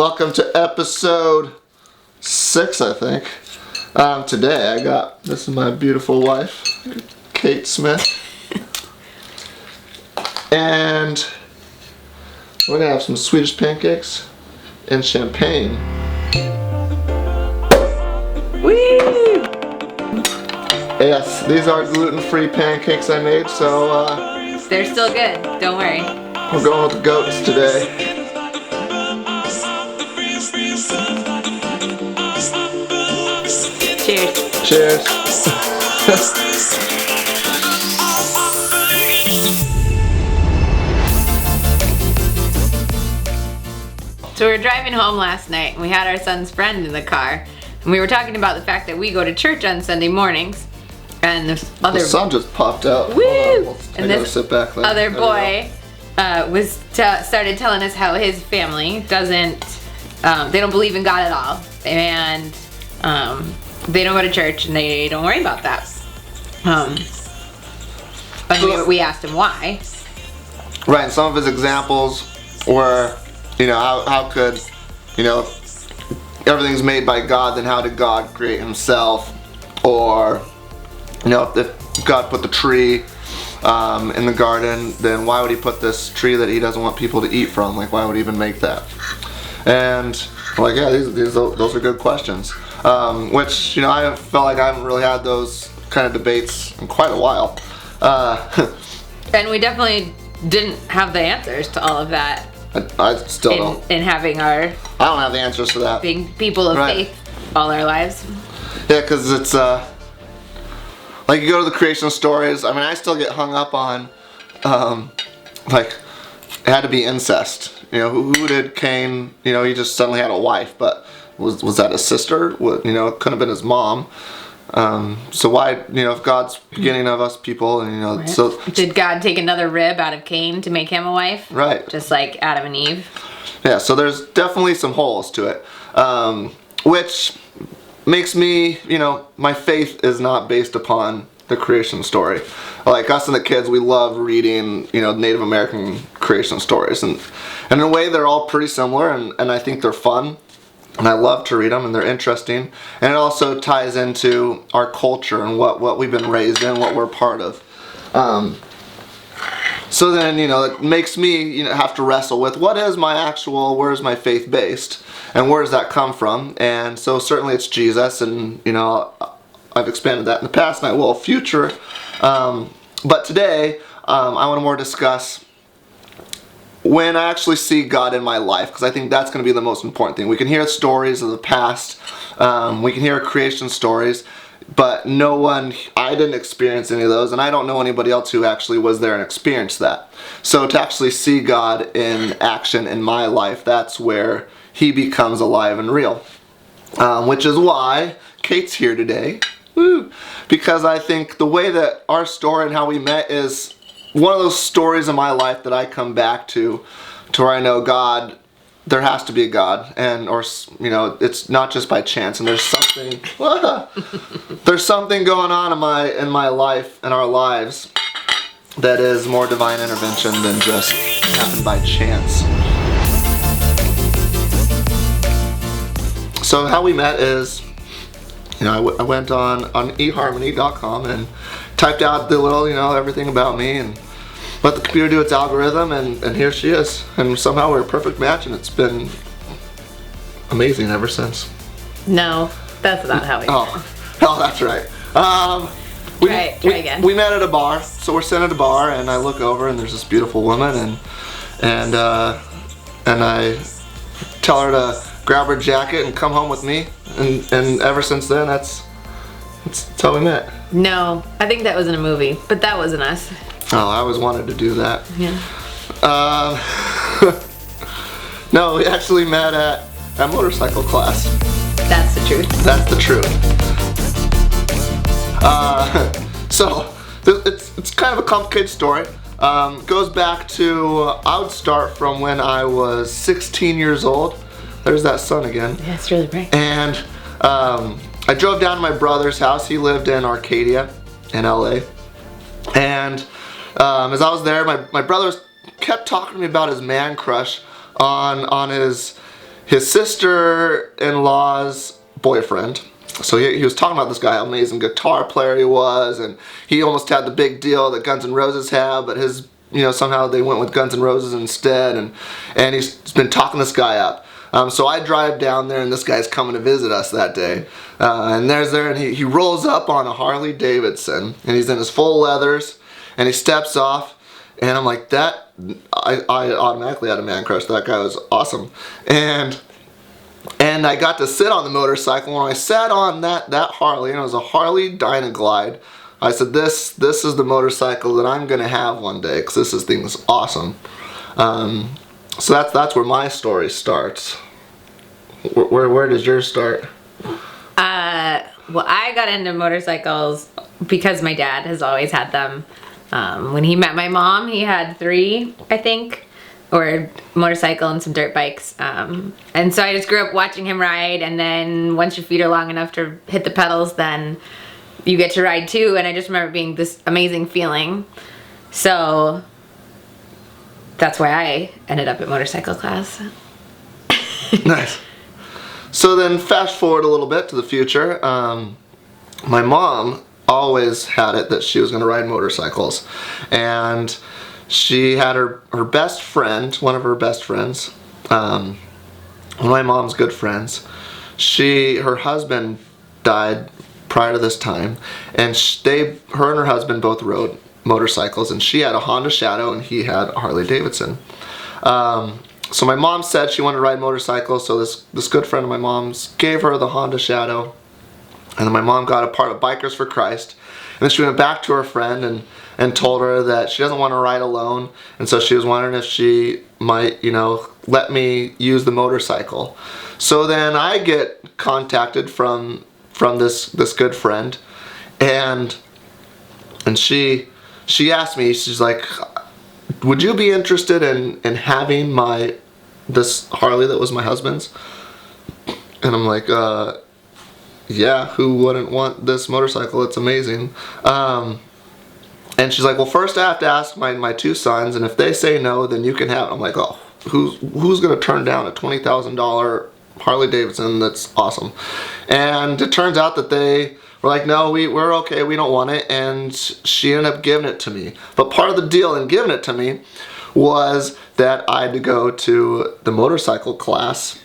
Welcome to episode 6, I think. Today this is my beautiful wife, Kate Smith. And we're gonna have some Swedish pancakes and champagne. Woo! Yes, these are gluten-free pancakes I made, so They're still good, don't worry. we're going with the goats today. Cheers. Cheers. So we were driving home last night and we had our son's friend in the car. And we were talking about the fact that we go to church on Sunday mornings. And this The other sun just popped out. Woo! Hold on, I And gotta this sit back. other boy started telling us how his family doesn't, they don't believe in God at all. And they don't go to church and they don't worry about that. But we asked him why. Right, and some of his examples were, how could, everything's made by God, then how did God create himself? Or, if God put the tree in the garden, then why would he put this tree that he doesn't want people to eat from? Like, why would he even make that? And, those are good questions. Which, I felt like I haven't really had those kind of debates in quite a while. And we definitely didn't have the answers to all of that. I still don't. In having I don't have the answers to that. being people of Right. faith all our lives. Yeah, because it's like you go to the creation stories. I mean, I still get hung up on like it had to be incest. Who did Cain? He just suddenly had a wife, but was that his sister? It couldn't have been his mom. So why, if God's beginning of us people, and Right. so Did God take another rib out of Cain to make him a wife? right. Just like Adam and Eve. Yeah, so there's definitely some holes to it, which makes me, my faith is not based upon the creation story. Like us and the kids, we love reading, Native American creation stories, and in a way they're all pretty similar, and I think they're fun, and I love to read them, and they're interesting, and it also ties into our culture and what we've been raised in, what we're part of. So then, it makes me, have to wrestle with where is my faith based, and where does that come from? And so certainly it's Jesus, and I've expanded that in the past, and I will future. But today, I want to more discuss when I actually see God in my life, because I think that's going to be the most important thing. We can hear stories of the past, we can hear creation stories, but I didn't experience any of those, and I don't know anybody else who actually was there and experienced that. So to actually see God in action in my life, that's where he becomes alive and real. Which is why Kate's here today. Woo! Because I think the way that our story and how we met is one of those stories in my life that I come back to where I know God, there has to be a God, or it's not just by chance, and there's something there's something going on in my life and our lives that is more divine intervention than just happened by chance. So how we met is, I went on eharmony.com and typed out the little, everything about me, and let the computer do its algorithm, and here she is. And somehow we're a perfect match, and it's been amazing ever since. No, that's not how we Oh, that's right. Try again. We met at a bar, so we're sitting at a bar, and I look over, and there's this beautiful woman, and I tell her to grab her jacket and come home with me, and ever since then, that's how we met. No, I think that was in a movie, but that wasn't us. Oh, I always wanted to do that. Yeah. No, we actually met at motorcycle class. That's the truth. That's the truth. So it's kind of a complicated story. Goes back to, I would start from when I was 16 years old. There's that sun again. Yeah, it's really bright. And I drove down to my brother's house. He lived in Arcadia in LA. And as I was there, my brother kept talking to me about his man crush on his his sister-in-law's boyfriend. So he was talking about this guy, how amazing guitar player he was, and he almost had the big deal that Guns N' Roses have, but his, somehow they went with Guns N' Roses instead, and he's been talking this guy up. So I drive down there, and this guy's coming to visit us that day. And and he rolls up on a Harley Davidson, and he's in his full leathers, and he steps off, and I'm like, I automatically had a man crush. That guy was awesome. And I got to sit on the motorcycle. When I sat on that Harley, and it was a Harley Dynaglide, I said, this is the motorcycle that I'm going to have one day, because this thing's awesome. So that's where my story starts. Where does yours start? Well, I got into motorcycles because my dad has always had them. When he met my mom, he had 3, I think, or motorcycle and some dirt bikes. And so I just grew up watching him ride, and then once your feet are long enough to hit the pedals, then you get to ride too. And I just remember being this amazing feeling. So that's why I ended up at motorcycle class. Nice. So then fast forward a little bit to the future. My mom always had it that she was going to ride motorcycles. And she had her best friend, one of her best friends, one of my mom's good friends. Her husband died prior to this time. And her and her husband both rode motorcycles, and she had a Honda Shadow and he had a Harley Davidson. So my mom said she wanted to ride motorcycles, so this good friend of my mom's gave her the Honda Shadow, and then my mom got a part of Bikers for Christ, and then she went back to her friend and told her that she doesn't want to ride alone, and so she was wondering if she might, let me use the motorcycle. So then I get contacted from this good friend, and she asked me, she's like, would you be interested in having this Harley that was my husband's? And I'm like, yeah, who wouldn't want this motorcycle? It's amazing. And she's like, well, first I have to ask my 2 sons, and if they say no, then you can have it. I'm like, oh, who's gonna turn down a $20,000 Harley Davidson? That's awesome. And it turns out that they were like, no, we're okay, we don't want it, and she ended up giving it to me. But part of the deal in giving it to me was that I had to go to the motorcycle class,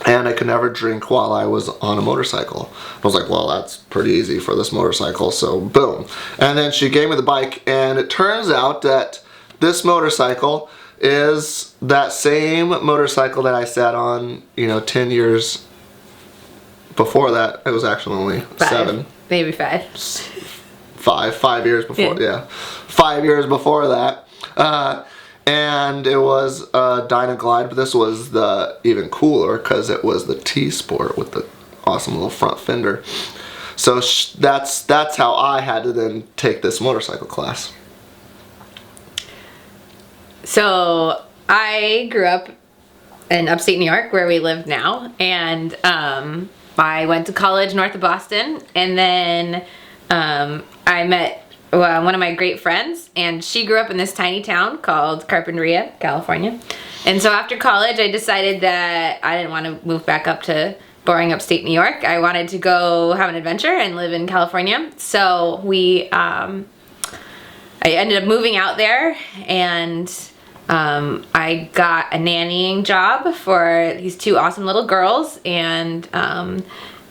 and I could never drink while I was on a motorcycle. I was like, well, that's pretty easy for this motorcycle, so boom. And then she gave me the bike, and it turns out that this motorcycle is that same motorcycle that I sat on, 10 years before that. It was actually only 7. Maybe 5. 5 years before, yeah. 5 years before that. And it was a Dynaglide, but this was the even cooler because it was the T-Sport with the awesome little front fender. So that's how I had to then take this motorcycle class. So I grew up in upstate New York, where we live now, and I went to college north of Boston, and then I met one of my great friends, and she grew up in this tiny town called Carpinteria, California. And so after college, I decided that I didn't want to move back up to boring upstate New York. I wanted to go have an adventure and live in California. So I ended up moving out there, and I got a nannying job for these 2 awesome little girls, and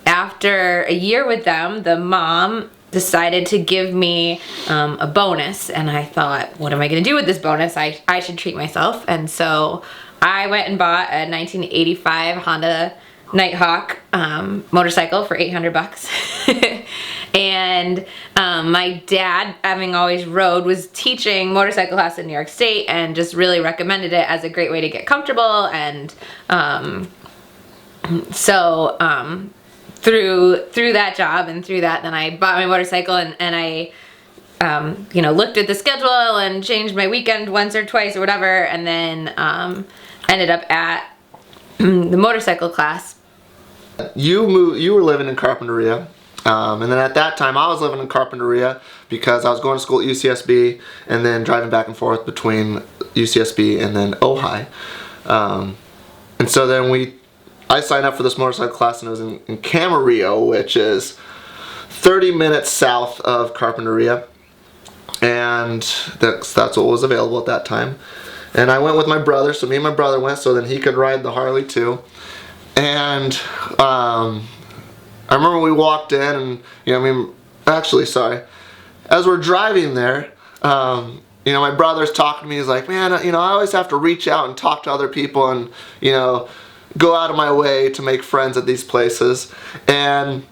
after a year with them, the mom decided to give me a bonus, and I thought, what am I going to do with this bonus? I should treat myself. And so I went and bought a 1985 Honda Nighthawk motorcycle for $800. And my dad, having always rode, was teaching motorcycle class in New York State, and just really recommended it as a great way to get comfortable. And through that job and through that, then I bought my motorcycle, and I looked at the schedule and changed my weekend once or twice or whatever, and then ended up at the motorcycle class. You were living in Carpinteria, and then at that time I was living in Carpinteria because I was going to school at UCSB and then driving back and forth between UCSB and then Ojai. And so then I signed up for this motorcycle class, and it was in Camarillo, which is 30 minutes south of Carpinteria, and that's what was available at that time. And I went with my brother, so me and my brother went so then he could ride the Harley too. And I remember we walked in, and as we're driving there, my brother's talking to me. He's like, man, I always have to reach out and talk to other people and, go out of my way to make friends at these places. And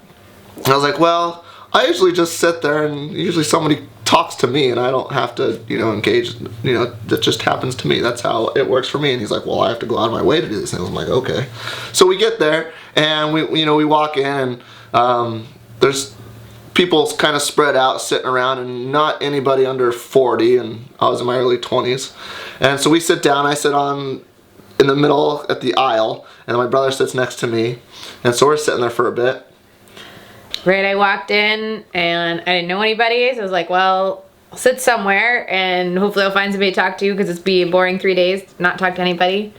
I was like, well, I usually just sit there and usually somebody talks to me and I don't have to, engage, that just happens to me. That's how it works for me. And he's like, well, I have to go out of my way to do these things. I'm like, okay. So we get there and we walk in, and there's people kind of spread out sitting around, and not anybody under 40, and I was in my early 20s. And so we sit down. I sit in the middle at the aisle, and my brother sits next to me, and so we're sitting there for a bit. Right, I walked in and I didn't know anybody, so I was like, well, I'll sit somewhere and hopefully I'll find somebody to talk to, because it's be a boring 3 days not talk to anybody.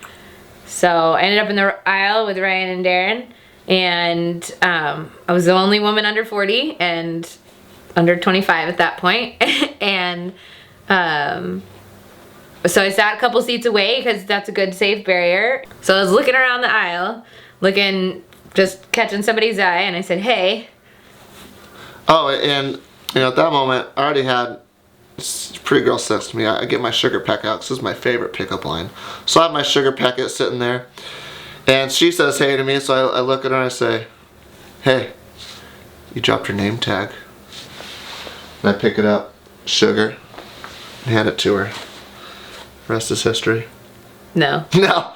So I ended up in the aisle with Ryan and Darren, and I was the only woman under 40 and under 25 at that point. And so I sat a couple seats away because that's a good safe barrier. So I was looking around the aisle, just catching somebody's eye, and I said, hey. Oh, and at that moment, I already had this pretty girl next to me. I get my sugar packet out, because this is my favorite pickup line. So I have my sugar packet sitting there, and she says hey to me, so I look at her and I say, hey, you dropped your name tag. And I pick it up, sugar, and hand it to her. Rest is history. No. No.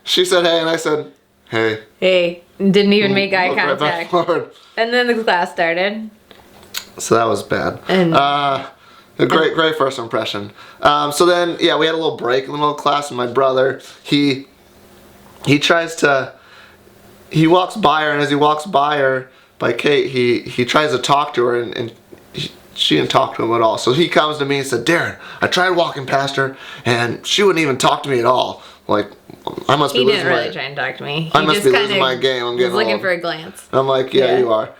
She said hey, and I said, hey. Hey. Didn't even make eye Looked right back contact. forward. And then the class started. So that was bad. And a great first impression. So then, we had a little break in the middle of class, and my brother, he walks by her, and as he walks by her, by Kate, he tries to talk to her, and she didn't talk to him at all. So he comes to me and said, Darren, I tried walking past her, and she wouldn't even talk to me at all. Like, I must be losing my... He didn't really try and talk to me. I must be losing my game. I'm getting looking old. for a glance. I'm like, yeah, you are.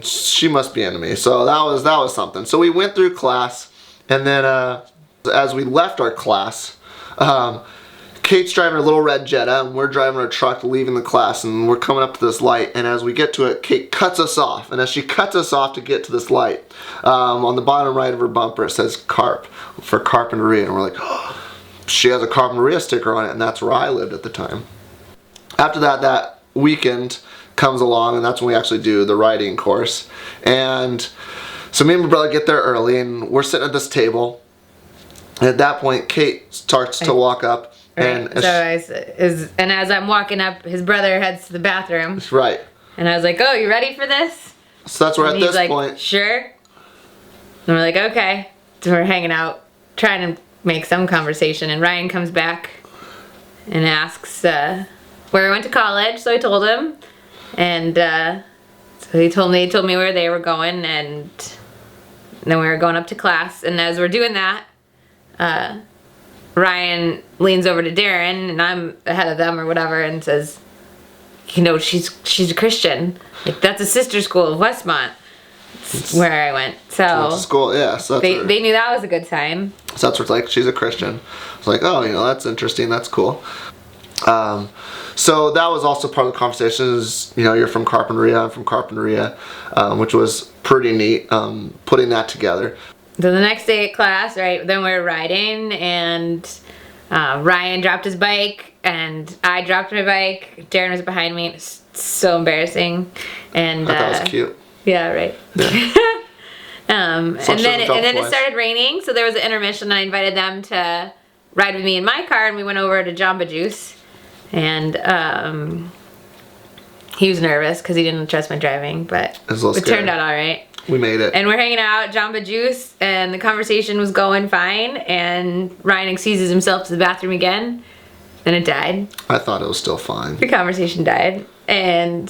She must be into me. So that was something. So we went through class, and then as we left our class, Kate's driving a little red Jetta, and we're driving our truck leaving the class, and we're coming up to this light, and as we get to it, Kate cuts us off. And as she cuts us off to get to this light, on the bottom right of her bumper it says Carp, for Carpinteria, and we're like, oh, she has a Carpinteria sticker on it, and that's where I lived at the time. After that weekend comes along, and that's when we actually do the riding course. And so me and my brother get there early, and we're sitting at this table. And at that point, Kate starts to walk up. Right. And as I'm walking up, his brother heads to the bathroom. Right. And I was like, oh, you ready for this? So that's where and at this like, point. Sure. And we're like, okay. So we're hanging out, trying to make some conversation. And Ryan comes back and asks where I went to college. So I told him. And so he told me where they were going. And then we were going up to class. And as we're doing that, Ryan leans over to Darren, and I'm ahead of them or whatever, and says, she's a Christian. Like, that's a sister school of Westmont. That's where I went. So school, yeah. So they knew that was a good sign. So that's where it's like, she's a Christian. It's like, oh, that's interesting. That's cool. So that was also part of the conversation is, you're from Carpinteria, I'm from Carpinteria, which was pretty neat, putting that together. So the next day at class, right, then we were riding, and Ryan dropped his bike, and I dropped my bike. Darren was behind me. It was so embarrassing. And I thought that was cute. Yeah, right. Yeah. And then it started raining, so there was an intermission, and I invited them to ride with me in my car, and we went over to Jamba Juice. And he was nervous because he didn't trust my driving, but it turned out all right. We made it. And we're hanging out at Jamba Juice, and the conversation was going fine, and Ryan excuses himself to the bathroom again, and it died. I thought it was still fine. The conversation died, and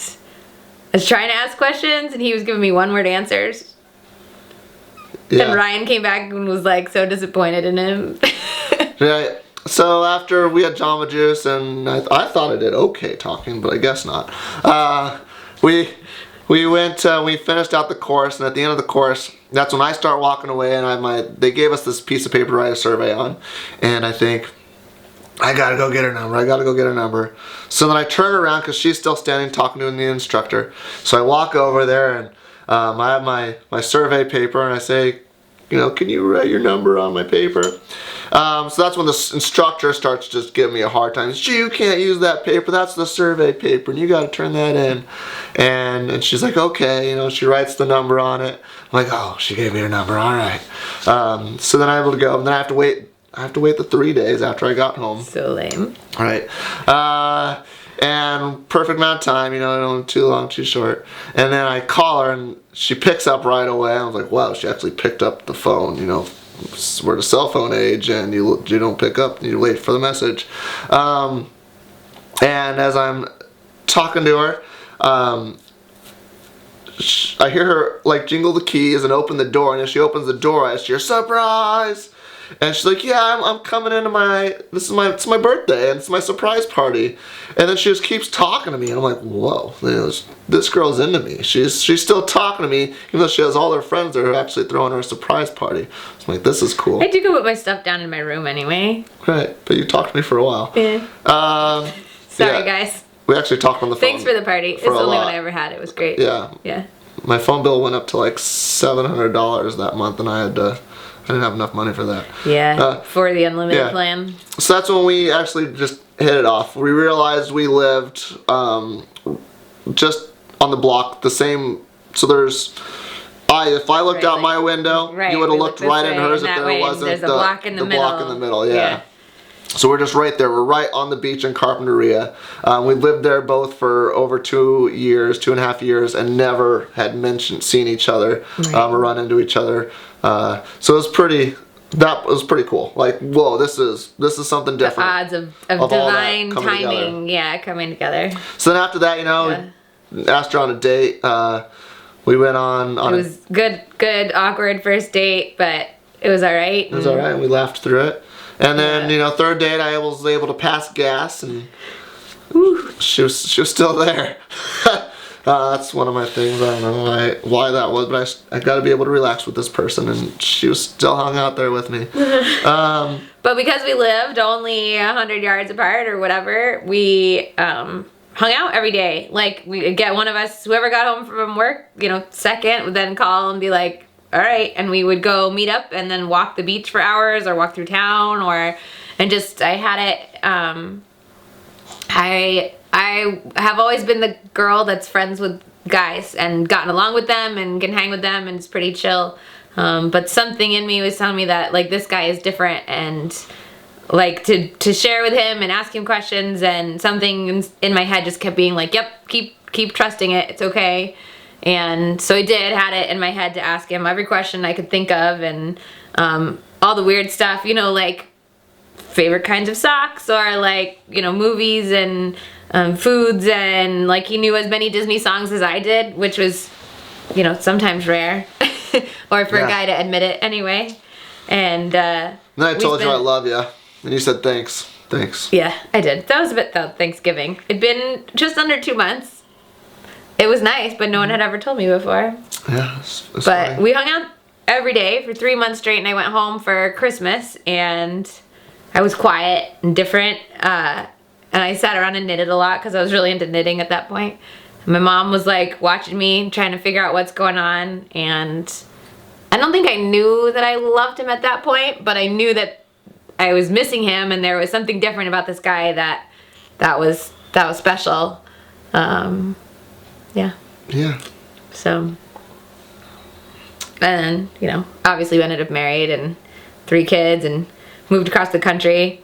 I was trying to ask questions, and he was giving me one-word answers. Yeah. And Ryan came back and was like so disappointed in him. Yeah, So after we had Jamba Juice, and I thought I did okay talking, but I guess not. We went, we finished out the course, and at the end of the course, that's when I start walking away, and they gave us this piece of paper to write a survey on, and I think, I gotta go get her number. So then I turn around because she's still standing talking to the instructor. So I walk over there, and I have my survey paper, and I say, can you write your number on my paper? So that's when the instructor starts just giving me a hard time. You can't use that paper. That's the survey paper, and you got to turn that in. And she's like, okay, she writes the number on it. I'm like, oh, she gave me her number. All right. So then I'm able to go. And then I have to wait the 3 days after I got home. So lame. All right. And perfect amount of time, not too long, too short. And then I call her, and she picks up right away. I was like, wow, she actually picked up the phone. We're the cell phone age, and you don't pick up, you wait for the message. And as I'm talking to her, I hear her like jingle the keys and open the door, and as she opens the door, I hear surprise. And she's like, yeah, I'm coming into it's my birthday, and it's my surprise party. And then she just keeps talking to me, and I'm like, whoa, this girl's into me. She's still talking to me, even though she has all her friends that are actually throwing her a surprise party. I'm like, this is cool. I do go put my stuff down in my room anyway. Right, but you talked to me for a while. Yeah. Sorry, guys. We actually talked on the phone. Thanks for the party. It's the only one I ever had. It was great. Yeah. Yeah. My phone bill went up to like $700 that month, and I didn't have enough money for that. Yeah, for the unlimited plan. So that's when we actually just hit it off. We realized we lived just on the block, the same. So if I looked out my window, you would have looked right into hers if there wasn't there's a block in the middle. Block in the middle, yeah. So we're just right there. We're right on the beach in Carpinteria. We lived there both for over 2.5 years, and never had seen each other or run into each other. So that was pretty cool. Like, whoa, this is something different. The odds of divine timing, coming together. So then after that, asked her on a date. We went on it was good, awkward first date, but it was all right. It was all right, and we laughed through it. And then, third date, I was able to pass gas, and she was still there. That's one of my things. I don't know why that was, but I got to be able to relax with this person, and she was still hung out there with me. But because we lived only 100 yards apart or whatever, we hung out every day. Like, we'd get one of us, whoever got home from work, second, would then call and be like, all right, and we would go meet up and then walk the beach for hours, or walk through town, I had it, I have always been the girl that's friends with guys and gotten along with them and can hang with them, and it's pretty chill. But something in me was telling me that, like, this guy is different, and like to share with him and ask him questions, and something in my head just kept being like, yep, keep trusting it, it's okay. And so I had it in my head to ask him every question I could think of, and all the weird stuff, like favorite kinds of socks, or like, movies and foods, and like he knew as many Disney songs as I did, which was, sometimes rare, or for a guy to admit it anyway. And then I told you I love you, and you said thanks. Yeah, I did. That was a bit though, Thanksgiving. It'd been just under 2 months. It was nice, but no one had ever told me before. Yeah, it's but funny. We hung out every day for 3 months straight, and I went home for Christmas, and I was quiet and different, and I sat around and knitted a lot because I was really into knitting at that point. And my mom was like watching me, trying to figure out what's going on, and I don't think I knew that I loved him at that point, but I knew that I was missing him, and there was something different about this guy that was special. Yeah. So, and then, obviously we ended up married and 3 kids and moved across the country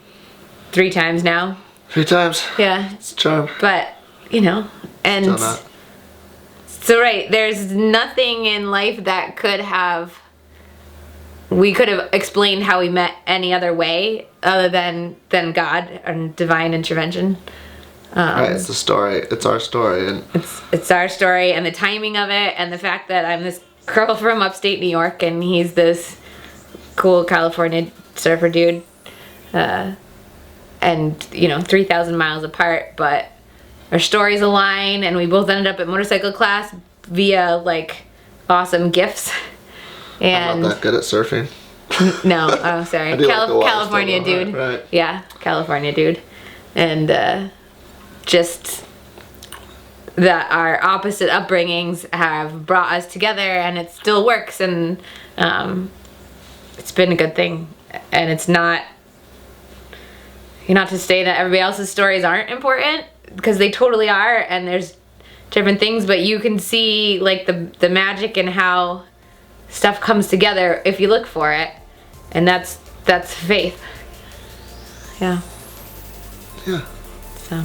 3 times now. 3 times? Yeah. It's a charm. But, and so there's nothing in life that we could have explained how we met any other way other than God and divine intervention. Right, it's the story. It's our story, and it's our story, and the timing of it, and the fact that I'm this girl from upstate New York, and he's this cool California surfer dude. and you know, 3,000 miles apart, but our stories align, and we both ended up at motorcycle class via like awesome gifts. I'm And not that good at surfing. no, oh sorry, I do like the water California still, though, dude. right. Yeah, California dude, and just that our opposite upbringings have brought us together, and it still works, and it's been a good thing. And it's not to say that everybody else's stories aren't important, because they totally are, and there's different things, but you can see like the magic in how stuff comes together if you look for it, and that's faith. Yeah. So.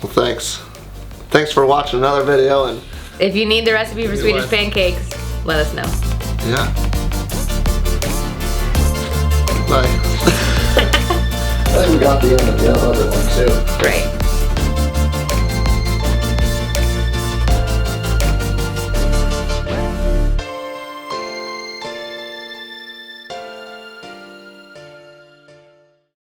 Well, thanks for watching another video, and If you need the recipe for Swedish life. pancakes, let us know. yeah. Bye. I think we got the end of the other one too. Right.